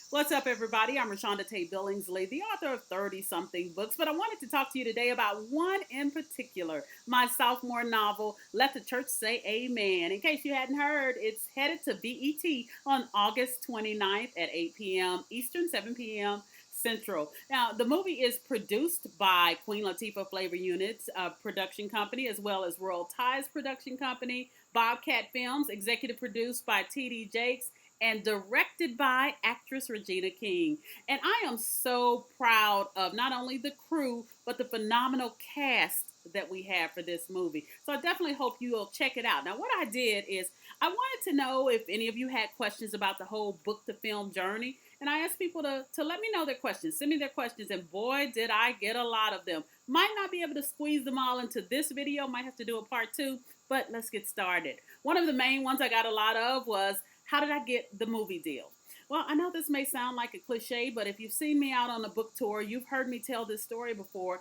What's up, everybody? I'm ReShonda Tate Billingsley, the author of 30-something books, but I wanted to talk to you today about one in particular, my sophomore novel, Let the Church Say Amen. In case you hadn't heard, it's headed to BET on August 29th at 8 p.m. Eastern, 7 p.m. Central. Now, the movie is produced by Queen Latifah Flavor Units production company, as well as Royal Ties production company, Bobcat Films, executive produced by T.D. Jakes, and directed by actress Regina King. And I am so proud of not only the crew, but the phenomenal cast that we have for this movie. So I definitely hope you'll check it out. Now, what I did is I wanted to know if any of you had questions about the whole book to film journey. And I asked people to let me know their questions, send me their questions, and boy, did I get a lot of them. Might not be able to squeeze them all into this video, might have to do a part two, but let's get started. One of the main ones I got a lot of was, how did I get the movie deal? Well, I know this may sound like a cliche, but if you've seen me out on a book tour, you've heard me tell this story before.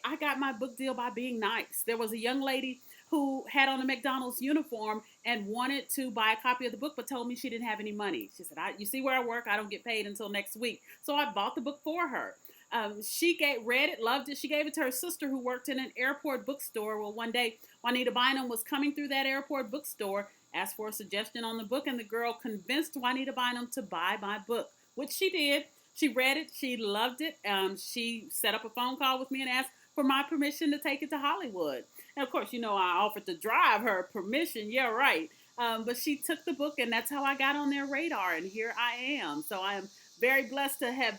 I got my book deal by being nice. There was a young lady who had on a McDonald's uniform and wanted to buy a copy of the book, but told me she didn't have any money. She said, you see where I work, I don't get paid until next week. So I bought the book for her. Read it, loved it. She gave it to her sister who worked in an airport bookstore. Well, one day, Juanita Bynum was coming through that airport bookstore, asked for a suggestion on the book, and the girl convinced Juanita Bynum to buy my book, which she did. She read it. She loved it. She set up a phone call with me and asked for my permission to take it to Hollywood. And of course, I offered to drive her permission. Yeah, right. But she took the book, and that's how I got on their radar, and here I am. So I am very blessed to have,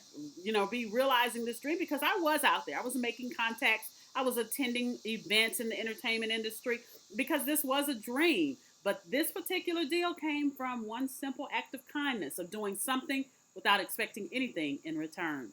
be realizing this dream, because I was out there. I was making contacts. I was attending events in the entertainment industry because this was a dream. But this particular deal came from one simple act of kindness, of doing something without expecting anything in return.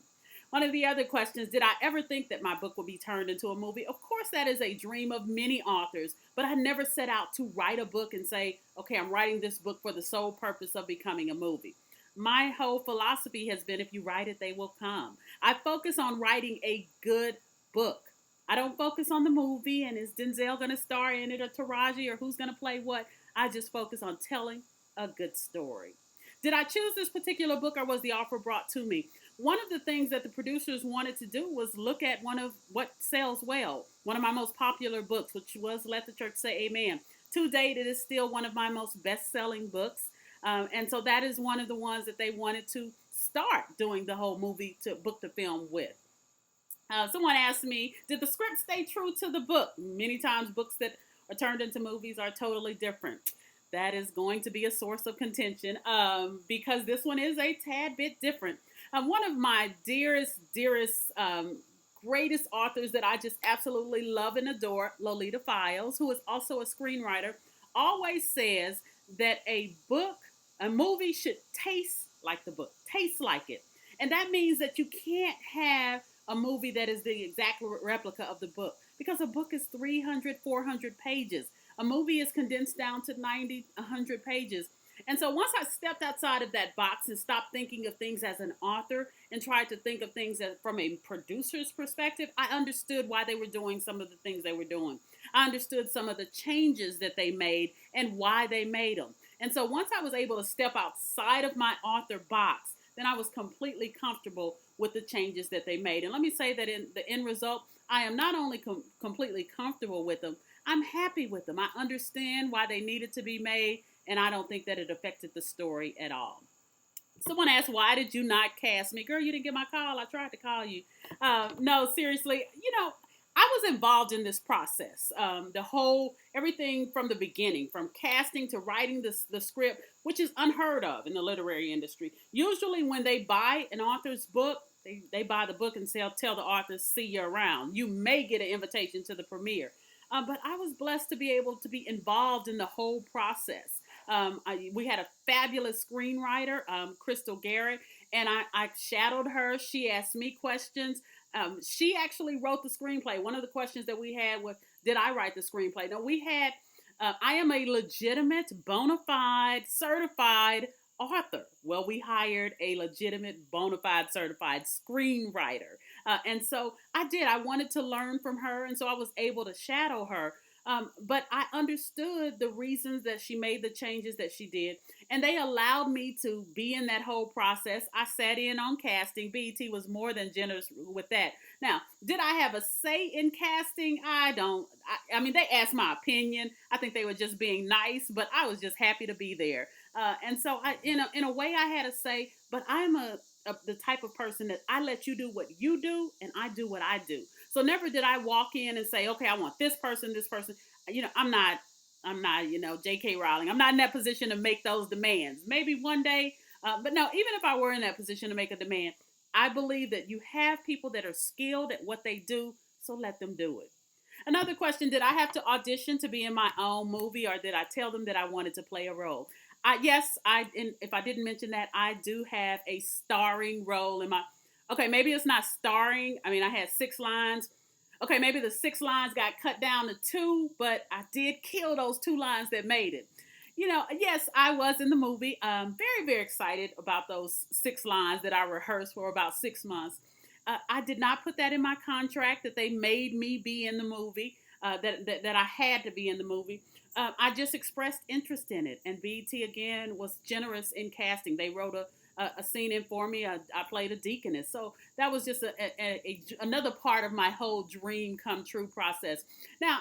One of the other questions, did I ever think that my book would be turned into a movie? Of course, that is a dream of many authors, but I never set out to write a book and say, okay, I'm writing this book for the sole purpose of becoming a movie. My whole philosophy has been, if you write it, they will come. I focus on writing a good book. I don't focus on the movie and is Denzel going to star in it, or Taraji, or who's going to play what. I just focus on telling a good story. Did I choose this particular book, or was the offer brought to me? One of the things that the producers wanted to do was look at one of what sells well. One of my most popular books, which was Let the Church Say Amen. To date, it is still one of my most best-selling books. And so that is one of the ones that they wanted to start doing the whole movie to book to film with. Someone asked me, did the script stay true to the book? Many times books that are turned into movies are totally different. That is going to be a source of contention because this one is a tad bit different. One of my dearest, greatest authors that I just absolutely love and adore, Lolita Files, who is also a screenwriter, always says that a movie should taste like the book, taste like it. And that means that you can't have a movie that is the exact replica of the book, because a book is 300, 400 pages. A movie is condensed down to 90, 100 pages. And so once I stepped outside of that box and stopped thinking of things as an author and tried to think of things from a producer's perspective, I understood why they were doing some of the things they were doing. I understood some of the changes that they made and why they made them. And so once I was able to step outside of my author box, then I was completely comfortable with the changes that they made. And let me say that in the end result, I am not only completely comfortable with them, I'm happy with them. I understand why they needed to be made, and I don't think that it affected the story at all. Someone asked, why did you not cast me? Girl, you didn't get my call. I tried to call you. No, seriously, I was involved in this process. Everything from the beginning, from casting to writing the script, which is unheard of in the literary industry. Usually when they buy an author's book, they buy the book and tell the author, see you around. You may get an invitation to the premiere. But I was blessed to be able to be involved in the whole process. We had a fabulous screenwriter, Crystal Garrett, and I shadowed her. She asked me questions. She actually wrote the screenplay. One of the questions that we had was, did I write the screenplay? No, I am a legitimate, bona fide, certified author. Well, we hired a legitimate, bona fide, certified screenwriter. And so I did. I wanted to learn from her, and so I was able to shadow her. But I understood the reasons that she made the changes that she did, and they allowed me to be in that whole process. I sat in on casting. BET was more than generous with that. Now, did I have a say in casting? I don't. I mean, they asked my opinion. I think they were just being nice, but I was just happy to be there. And so, in a way, I had a say. But I'm the type of person that I let you do what you do, and I do what I do. So never did I walk in and say, okay, I want this person, this person. I'm not, J.K. Rowling. I'm not in that position to make those demands. Maybe one day, but no, even if I were in that position to make a demand, I believe that you have people that are skilled at what they do, so let them do it. Another question: did I have to audition to be in my own movie, or did I tell them that I wanted to play a role? Yes, if I didn't mention that, I do have a starring role in my. Okay, maybe it's not starring. I mean, I had 6 lines. Okay, maybe the 6 lines got cut down to 2, but I did kill those 2 lines that made it. Yes, I was in the movie. Very, very excited about those 6 lines that I rehearsed for about 6 months. I did not put that in my contract that they made me be in the movie, that I had to be in the movie. I just expressed interest in it, and BET again was generous in casting. They wrote a scene in for me. I played a deaconess, so that was just another part of my whole dream come true process. Now,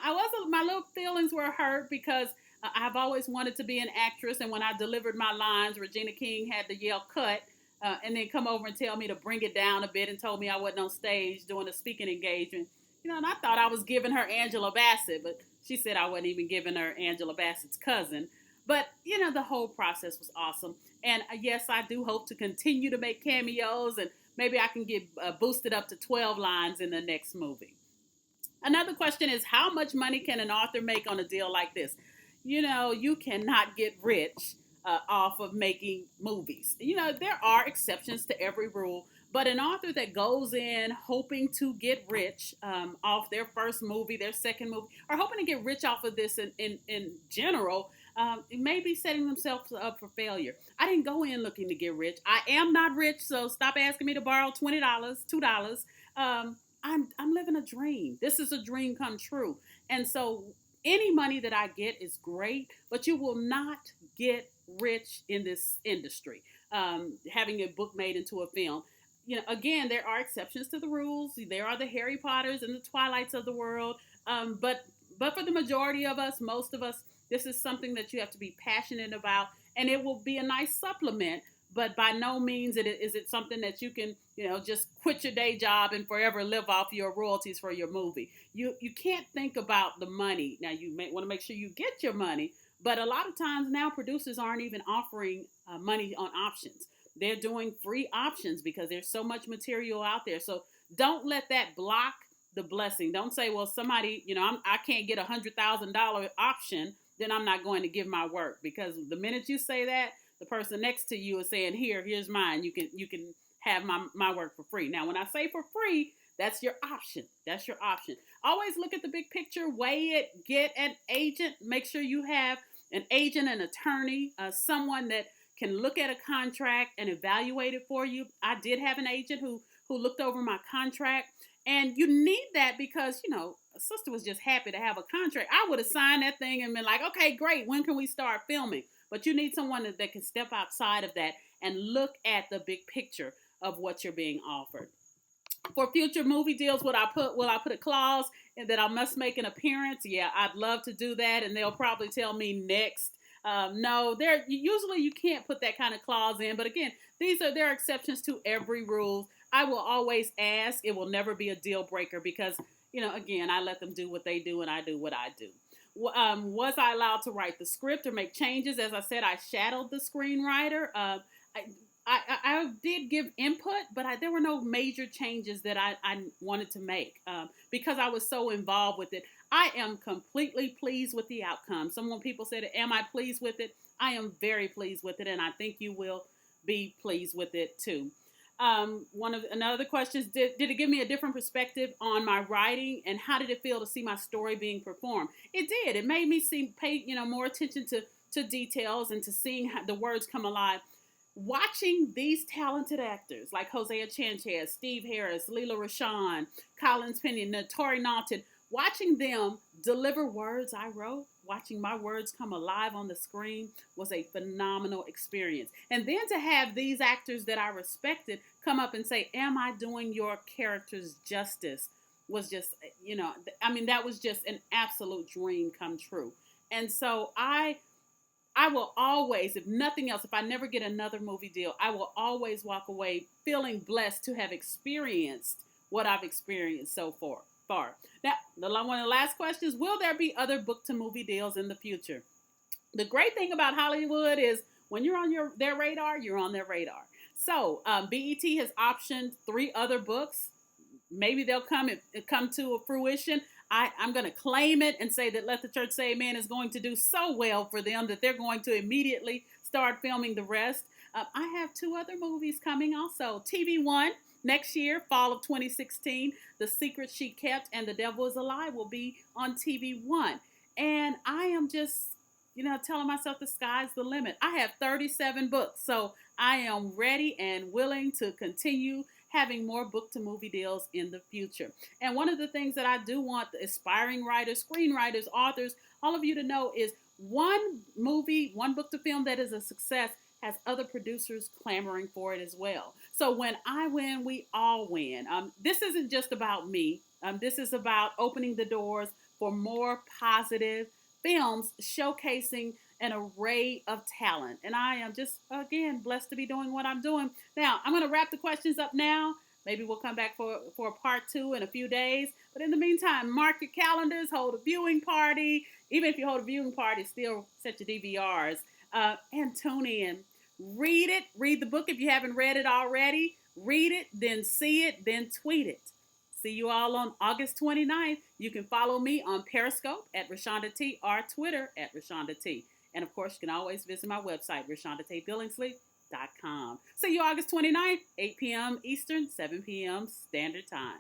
my little feelings were hurt because I've always wanted to be an actress, and when I delivered my lines, Regina King had to yell "cut." And then come over and tell me to bring it down a bit, and told me I wasn't on stage doing a speaking engagement. And I thought I was giving her Angela Bassett, but she said I wasn't even giving her Angela Bassett's cousin. But, the whole process was awesome. And yes, I do hope to continue to make cameos, and maybe I can get boosted up to 12 lines in the next movie. Another question is, how much money can an author make on a deal like this? You cannot get rich off of making movies. There are exceptions to every rule, but an author that goes in hoping to get rich off their first movie, their second movie, or hoping to get rich off of this in general, may be setting themselves up for failure. I didn't go in looking to get rich. I am not rich, so stop asking me to borrow $20, $2. I'm living a dream. This is a dream come true. And so any money that I get is great, but you will not get rich in this industry. Having a book made into a film. Again, there are exceptions to the rules. There are the Harry Potters and the Twilights of the world. But for the majority of us, most of us, this is something that you have to be passionate about, and it will be a nice supplement. But by no means is it something that you can, just quit your day job and forever live off your royalties for your movie. You can't think about the money. Now, you may want to make sure you get your money, but a lot of times now producers aren't even offering money on options. They're doing free options because there's so much material out there. So don't let that block the blessing. Don't say, well, somebody, I can't get $100,000 option, then I'm not going to give my work. Because the minute you say that, the person next to you is saying, here's mine. You can have my work for free. Now, when I say for free, that's your option. That's your option. Always look at the big picture, weigh it, get an agent. Make sure you have an agent, an attorney, someone that can look at a contract and evaluate it for you. I did have an agent who looked over my contract. And you need that because, a sister was just happy to have a contract. I would have signed that thing and been like, okay, great. When can we start filming? But you need someone that can step outside of that and look at the big picture of what you're being offered. For future movie deals, will I put a clause that I must make an appearance? Yeah, I'd love to do that, and they'll probably tell me next. No, usually you can't put that kind of clause in, but again, there are exceptions to every rule. I will always ask. It will never be a deal breaker because, again, I let them do what they do and I do what I do. Was I allowed to write the script or make changes? As I said, I shadowed the screenwriter. I did give input, but there were no major changes that I wanted to make because I was so involved with it. I am completely pleased with the outcome. People said, am I pleased with it? I am very pleased with it, and I think you will be pleased with it too. Another question is, did it give me a different perspective on my writing, and how did it feel to see my story being performed? It did. It made me pay more attention to details and to seeing how the words come alive. Watching these talented actors like Hosea Chanchez, Steve Harris, Leela Rashawn, Collins Penny, Naturi Naughton, watching them deliver words I wrote. Watching my words come alive on the screen was a phenomenal experience. And then to have these actors that I respected come up and say, "Am I doing your characters justice?" was just, I mean, that was just an absolute dream come true. And so I will always, if nothing else, if I never get another movie deal, I will always walk away feeling blessed to have experienced what I've experienced so far. Now, one of the last questions: will there be other book to movie deals in the future? The great thing about Hollywood is when you're on their radar, you're on their radar. So BET has optioned 3 other books. Maybe they'll come to a fruition. I'm going to claim it and say that Let the Church Say Amen is going to do so well for them that they're going to immediately start filming the rest. I have 2 other movies coming also. TV One next year, fall of 2016, The Secret She Kept and The Devil is a Lie will be on TV One. And I am just, telling myself the sky's the limit. I have 37 books, so I am ready and willing to continue having more book to movie deals in the future. And one of the things that I do want the aspiring writers, screenwriters, authors, all of you to know is one movie, one book to film that is a success has other producers clamoring for it as well. So when I win, we all win. This isn't just about me. This is about opening the doors for more positive films showcasing an array of talent. And I am just, again, blessed to be doing what I'm doing. Now, I'm going to wrap the questions up now. Maybe we'll come back for a part 2 in a few days. But in the meantime, mark your calendars, hold a viewing party. Even if you hold a viewing party, still set your DVRs and tune in. Read it. Read the book if you haven't read it already. Read it, then see it, then tweet it. See you all on August 29th. You can follow me on Periscope at ReShonda T or Twitter at ReShonda T. And of course, you can always visit my website, ReShondaTateBillingsley.com. See you August 29th, 8 p.m. Eastern, 7 p.m. Standard Time.